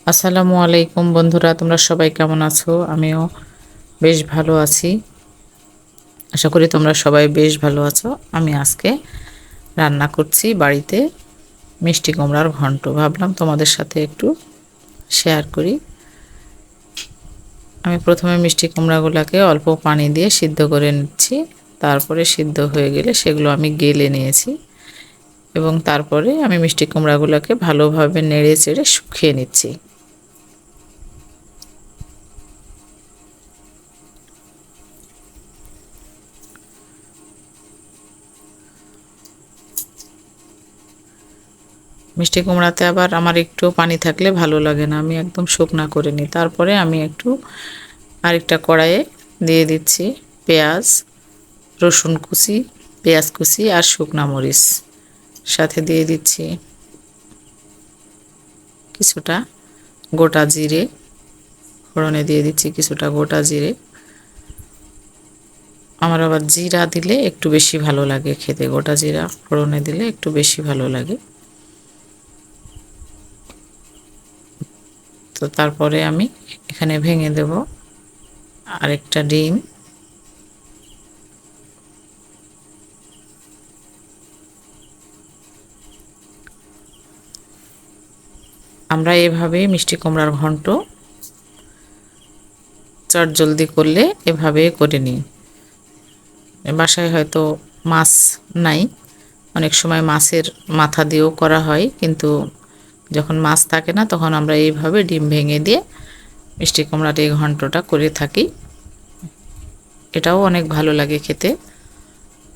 আসসালামু আলাইকুম বন্ধুরা, তোমরা সবাই কেমন আছো? আমিও বেশ ভালো আছি। আশা করি তোমরা সবাই বেশ ভালো আছো। আমি আজকে রান্না করছি বাড়িতে মিষ্টি কুমড়ার ঘন্ট। ভাবলাম তোমাদের সাথে একটু শেয়ার করি। আমি প্রথমে মিষ্টি কুমড়াগুলোকে অল্প পানি দিয়ে সিদ্ধ করে নিচ্ছি। তারপরে সিদ্ধ হয়ে গেলে সেগুলো আমি গেলে নিয়েছি এবং তারপরে আমি মিষ্টি কুমড়াগুলোকে ভালোভাবে নেড়ে চেড়ে শুকিয়ে নিচ্ছি। মিষ্টি কুমড়াতে আবার আমার একটু পানি থাকলে ভালো লাগে না, আমি একদম শুকনা করে নিই। তারপরে আমি একটু আরেকটা কড়াইয়ে দিয়ে দিচ্ছি পেঁয়াজ, রসুন কুচি, পেঁয়াজ কুচি আর শুকনা মরিচ। সাথে দিয়ে দিচ্ছি কিছুটা গোটা জিরে, ফোড়নে দিয়ে দিচ্ছি কিছুটা গোটা জিরে। আমার আবার জিরা দিলে একটু বেশি ভালো লাগে খেতে, গোটা জিরা ফোড়নে দিলে একটু বেশি ভালো লাগে। তো তারপরে আমি এখানে ভেঙে দেব আরেকটা ডিম। আমরা এভাবেই মিষ্টি কুমড়ার ঘন্ট চটজলদি করলে এভাবে করে নিই। বাসায় হয়তো মাছ নাই, অনেক সময় মাছের মাথা দিয়েও করা হয়, কিন্তু যখন মাছ থাকে না তখন আমরা এইভাবে ডিম ভেঙে দিয়ে মিষ্টি কুমড়ার এই ঘন্টটা করে থাকি। এটাও অনেক ভালো লাগে খেতে।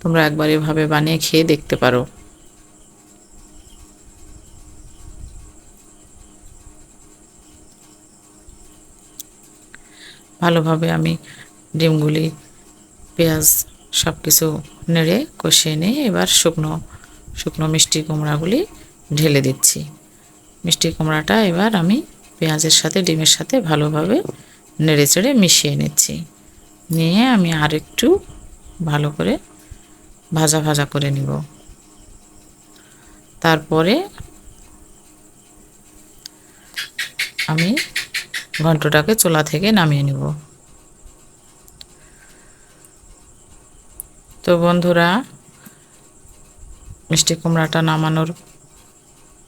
তোমরা একবার এভাবে বানিয়ে খেয়ে দেখতে পারো। ভালোভাবে আমি ডিমগুলি, পেঁয়াজ সব কিছু নেড়ে কষিয়ে নিয়ে এবার শুকনো শুকনো মিষ্টি কুমড়াগুলি ঢেলে দিচ্ছি। মিষ্টি কুমড়াটা এবার আমি পেঁয়াজের সাথে ডিমের সাথে ভালোভাবে নেড়ে চেড়ে মিশিয়ে নিচ্ছি। নিয়ে আমি আরেকটু ভালো করে ভাজা ভাজা করে নিব। তারপরে আমি ঘন্টটাকে চুলা থেকে নামিয়ে নিব। তো বন্ধুরা, মিষ্টি কুমড়াটা নামানোর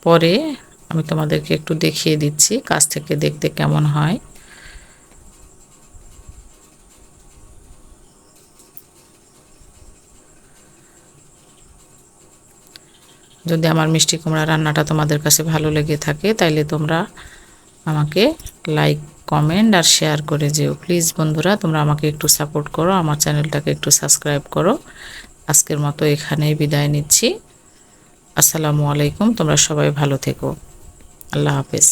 পরে আমি তোমাদেরকে একটু দেখিয়ে দিচ্ছি কাছ থেকে দেখতে কেমন হয়। যদি আমার মিষ্টি কুমড়া রান্নাটা তোমাদের কাছে ভালো লেগে থাকে তাইলে তোমরা আমাকে লাইক, কমেন্ট আর শেয়ার করে যেও প্লিজ। বন্ধুরা, তোমরা আমাকে একটু সাপোর্ট করো, আমার চ্যানেলটাকে একটু সাবস্ক্রাইব করো। আজকের মতো এখানেই বিদায় নিচ্ছি। আসসালামু আলাইকুম। তোমরা সবাই ভালো থেকো। আল্লাহ হাফেজ।